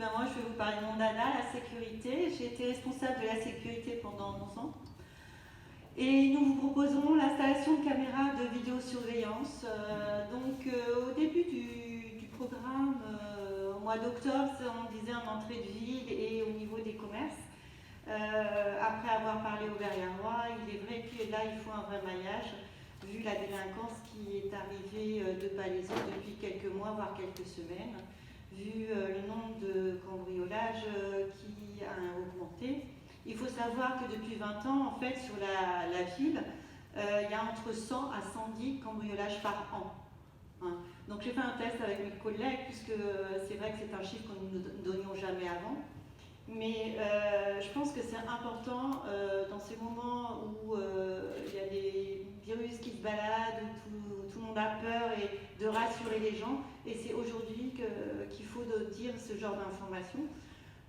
ben moi je vais vous parler de mon dada, la sécurité. J'ai été responsable de la sécurité pendant 11 ans. Et nous vous proposons l'installation de caméras de vidéosurveillance. Au début du programme, au mois d'octobre, on disait en entrée de ville et au niveau des commerces. Après avoir parlé au Verrières-Roi, il est vrai que là il faut un vrai maillage, vu la délinquance qui est arrivée de Palaiseau depuis quelques mois, voire quelques semaines, vu le nombre de cambriolages qui a augmenté. Il faut savoir que depuis 20 ans, en fait, sur la ville, il y a entre 100 à 110 cambriolages par an. Hein. Donc j'ai fait un test avec mes collègues, puisque c'est vrai que c'est un chiffre que nous ne donnions jamais avant. Mais je pense que c'est important dans ces moments où il y a des virus qui se baladent, où tout le monde a peur, et de rassurer les gens. Et c'est aujourd'hui qu'il faut dire ce genre d'informations.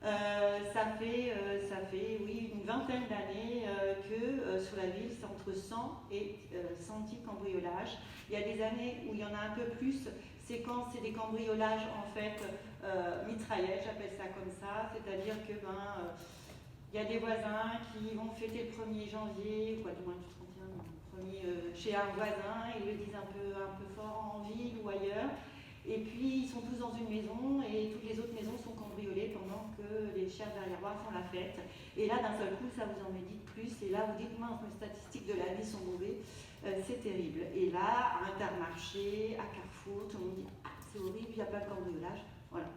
Ça fait oui, une vingtaine d'années que sur la ville, c'est entre 100 et 110 cambriolages. Il y a des années où il y en a un peu plus, c'est quand c'est des cambriolages en fait mitraillettes, j'appelle ça comme ça, c'est-à-dire que il y a des voisins qui vont fêter le 1er janvier, quoi, du moins le 31, chez un voisin, ils le disent un peu fort en ville ou ailleurs. Et puis ils sont tous dans une maison et toutes les autres maisons sont cambriolées pendant que les chers Verrières-Roi font la fête. Et là d'un seul coup ça vous en médite plus et là vous dites mince, les statistiques de la vie sont mauvaises, c'est terrible. Et là à Intermarché, à Carrefour, tout le monde dit ah, c'est horrible, il n'y a pas de cambriolage. Voilà.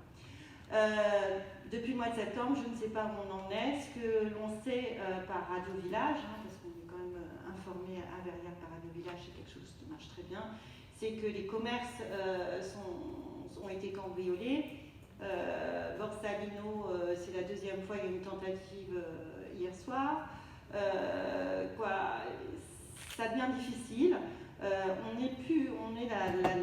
Depuis le mois de septembre, je ne sais pas où on en est. Ce que l'on sait par Radio Village, hein, parce qu'on est quand même informé à Verrières par Radio Village, c'est quelque chose qui marche très bien, c'est que les commerces ont été cambriolés. Borsalino, c'est la deuxième fois, il y a eu une tentative hier soir. Ça devient difficile. On est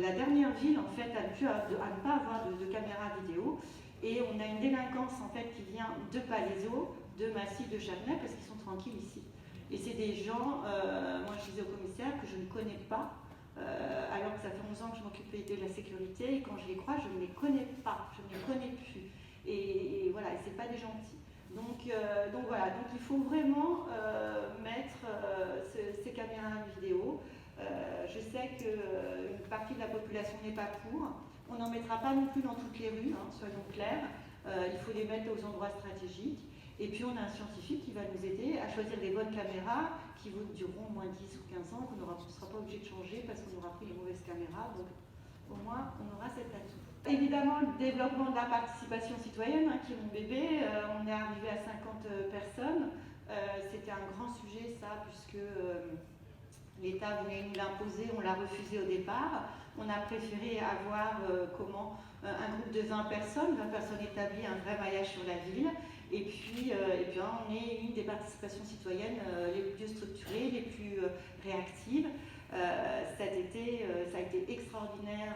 la dernière ville en fait à ne pas avoir de caméra vidéo. Et on a une délinquance en fait qui vient de Palaiseau, de Massy, de Châtenay, parce qu'ils sont tranquilles ici. Et c'est des gens, moi je disais au commissaire, que je ne connais pas. Alors que ça fait 11 ans que je m'occupais de la sécurité, et quand je les crois, je ne les connais pas, je ne les connais plus. Et voilà, c'est pas des gentils. Donc voilà, donc il faut vraiment mettre ces caméras vidéo. Je sais qu'une partie de la population n'est pas pour. On n'en mettra pas non plus dans toutes les rues, hein, soyons clairs. Il faut les mettre aux endroits stratégiques. Et puis on a un scientifique qui va nous aider à choisir les bonnes caméras qui vous dureront au moins 10 ou 15 ans, qu'on ne sera pas obligé de changer parce qu'on aura pris les mauvaises caméras. Donc au moins on aura cet atout. Évidemment, le développement de la participation citoyenne, hein, qui est mon bébé, on est arrivé à 50 personnes. C'était un grand sujet ça, puisque l'État voulait nous l'imposer, on l'a refusé au départ. On a préféré avoir un groupe de 20 personnes établies, un vrai maillage sur la ville. Et puis on est une des participations citoyennes les plus structurées, les plus réactives. Cet été, ça a été extraordinaire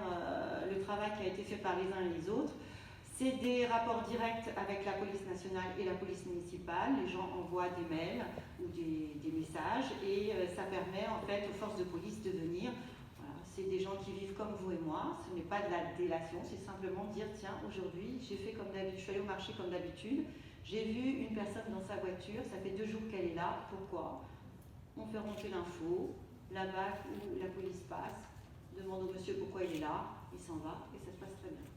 le travail qui a été fait par les uns et les autres. C'est des rapports directs avec la police nationale et la police municipale. Les gens envoient des mails ou des messages et ça permet en fait aux forces de police de venir. Voilà, c'est des gens qui vivent comme vous et moi. Ce n'est pas de la délation, c'est simplement dire tiens, aujourd'hui j'ai fait comme d'habitude, je suis allée au marché comme d'habitude. J'ai vu une personne dans sa voiture, ça fait 2 jours qu'elle est là. Pourquoi? On fait remonter l'info. Là-bas où la police passe, demande au monsieur pourquoi il est là, il s'en va et ça se passe très bien.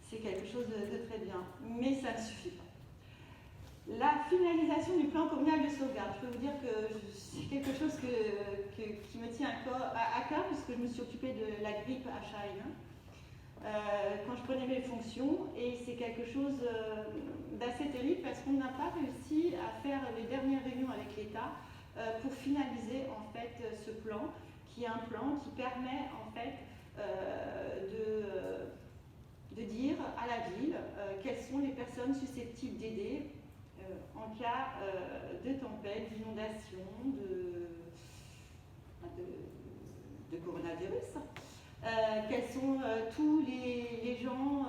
C'est quelque chose de très bien, mais ça ne suffit pas. La finalisation du plan communal de sauvegarde, je peux vous dire que c'est quelque chose qui me tient à cœur puisque je me suis occupée de la grippe H1N1 quand je prenais mes fonctions et c'est quelque chose d'assez terrible parce qu'on n'a pas réussi à faire les dernières réunions avec l'État pour finaliser en fait ce plan qui est un plan qui permet en fait de dire à la ville quelles sont les personnes susceptibles d'aider en cas de tempête, d'inondation, de coronavirus. Quels sont tous les gens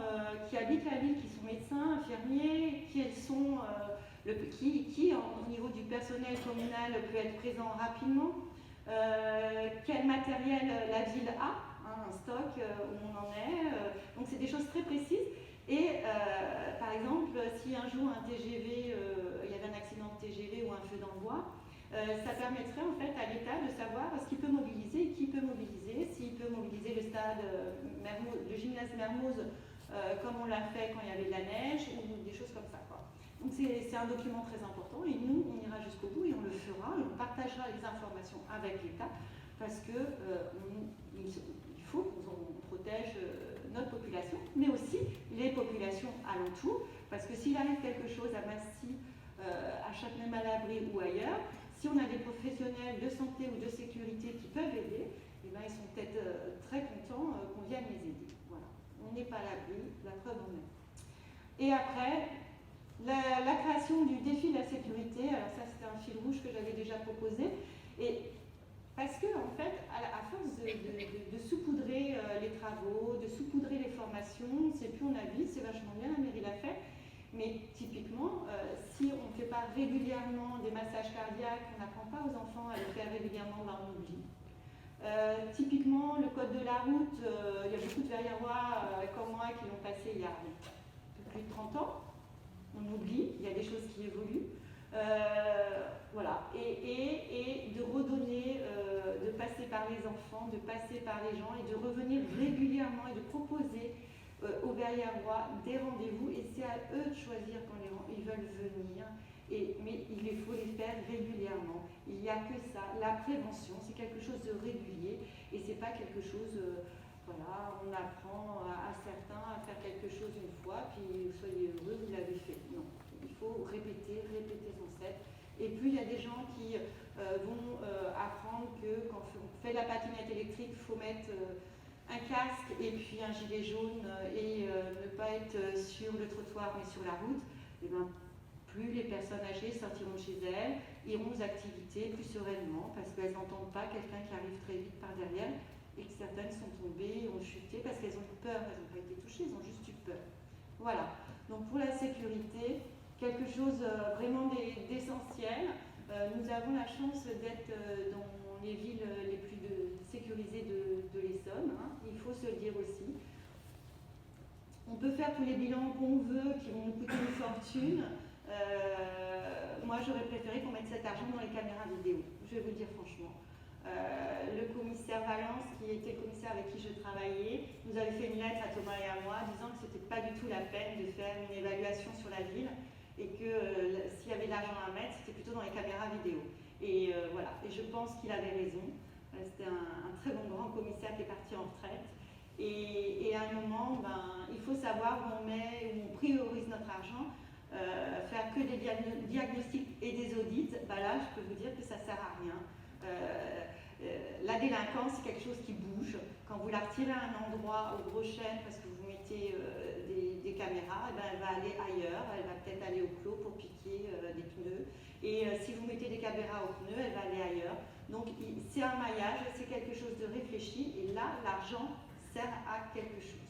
qui habitent la ville, qui sont médecins, infirmiers, quels sont qui au niveau du personnel communal peut être présent rapidement, quel matériel la ville a, hein, un stock où on en est. Donc c'est des choses très précises. Et par exemple, si un jour un TGV, il y avait un accident de TGV ou un feu dans le bois, ça permettrait en fait à l'État de savoir ce qu'il peut mobiliser et qui peut mobiliser, s'il peut mobiliser le stade le gymnase Mermoz comme on l'a fait quand il y avait de la neige ou des choses comme ça, quoi. Donc c'est un document très important et nous on ira jusqu'au bout et on le fera et on partagera les informations avec l'État parce que il faut qu'on protège notre population, mais aussi les populations alentours, parce que s'il arrive quelque chose à Massy, à Châtenay-Malabry ou ailleurs, si on a des professionnels de santé ou de sécurité qui peuvent aider, eh ben, ils sont peut-être très contents qu'on vienne les aider. Voilà. On n'est pas à l'abri, la preuve en est. Et après, la création du défi de la sécurité, alors ça c'était un fil rouge que j'avais déjà proposé, et parce que, en fait, à force de saupoudrer les travaux, de saupoudrer les formations, c'est plus on a vite, c'est vachement bien, la mairie l'a fait, mais typiquement, si on ne fait pas régulièrement des massages cardiaques, on n'apprend pas aux enfants à le faire régulièrement, ben on oublie. Typiquement, le code de la route, il y a beaucoup de verriérois comme moi qui l'ont passé il y a plus de 30 ans, on oublie, il y a des choses qui évoluent. Voilà, et de redonner, de passer par les enfants, de passer par les gens et de revenir régulièrement et de proposer aux verriérois des rendez-vous et c'est à eux de choisir quand ils veulent venir, mais il faut les faire régulièrement. Il n'y a que ça, la prévention, c'est quelque chose de régulier et c'est pas quelque chose, voilà, on apprend à certains à faire quelque chose une fois, puis soyez heureux, vous l'avez fait. Non. Il faut répéter sans cesse. Et puis il y a des gens qui vont apprendre que quand on fait de la patinette électrique, il faut mettre un casque et puis un gilet jaune et ne pas être sur le trottoir mais sur la route. Et ben, plus les personnes âgées sortiront de chez elles, iront aux activités plus sereinement parce qu'elles n'entendent pas quelqu'un qui arrive très vite par derrière et que certaines sont tombées, ont chuté parce qu'elles ont eu peur, elles n'ont pas été touchées, elles ont juste eu peur. Voilà. Donc pour la sécurité, quelque chose vraiment d'essentiel. Nous avons la chance d'être dans les villes les plus sécurisées de l'Essonne, hein. Il faut se le dire aussi. On peut faire tous les bilans qu'on veut, qui vont nous coûter une fortune. Moi, j'aurais préféré qu'on mette cet argent dans les caméras vidéo, je vais vous le dire franchement. Le commissaire Valence, qui était le commissaire avec qui je travaillais, nous avait fait une lettre à Thomas et à moi disant que ce n'était pas du tout la peine de faire une évaluation sur la ville et que s'il y avait de l'argent à mettre, c'était plutôt dans les caméras vidéo. Et voilà, et je pense qu'il avait raison. C'était un très bon grand commissaire qui est parti en retraite. Et à un moment, ben, il faut savoir où on priorise notre argent. Faire que des diagnostics et des audits, ben là, je peux vous dire que ça ne sert à rien. La délinquance, c'est quelque chose qui bouge. Quand vous la retirez à un endroit aux grosses chaînes parce que vous mettez des caméras, et ben elle va aller ailleurs, elle va peut-être aller au clos pour piquer des pneus. Et si vous mettez des caméras aux pneus, elle va aller ailleurs. Donc c'est un maillage, c'est quelque chose de réfléchi et là, l'argent sert à quelque chose.